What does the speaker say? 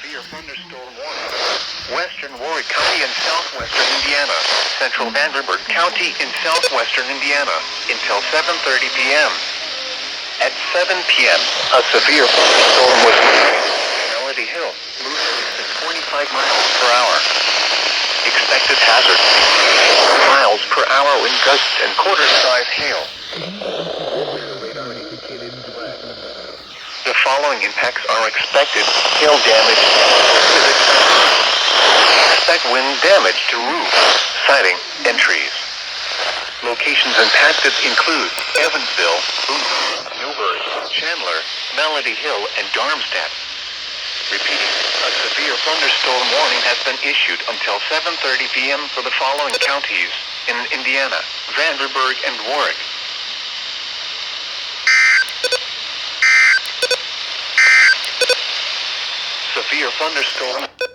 severe thunderstorm warning. Western Warwick County in southwestern Indiana. Central Vanderburgh County in southwestern Indiana until 7:30 p.m. At 7 p.m., a severe thunderstorm was Melody Hill, moving at 25 miles per hour. Expected hazard: miles per hour wind gusts and quarter-size hail. The following impacts are expected: hail damage. Expect wind damage to roofs, siding, and trees. Locations impacted include Evansville, Boone, Newbury, Chandler, Melody Hill, and Darmstadt. Repeating, a severe thunderstorm warning has been issued until 7:30 p.m. for the following counties in Indiana: Vanderburgh and Warwick. Severe thunderstorm.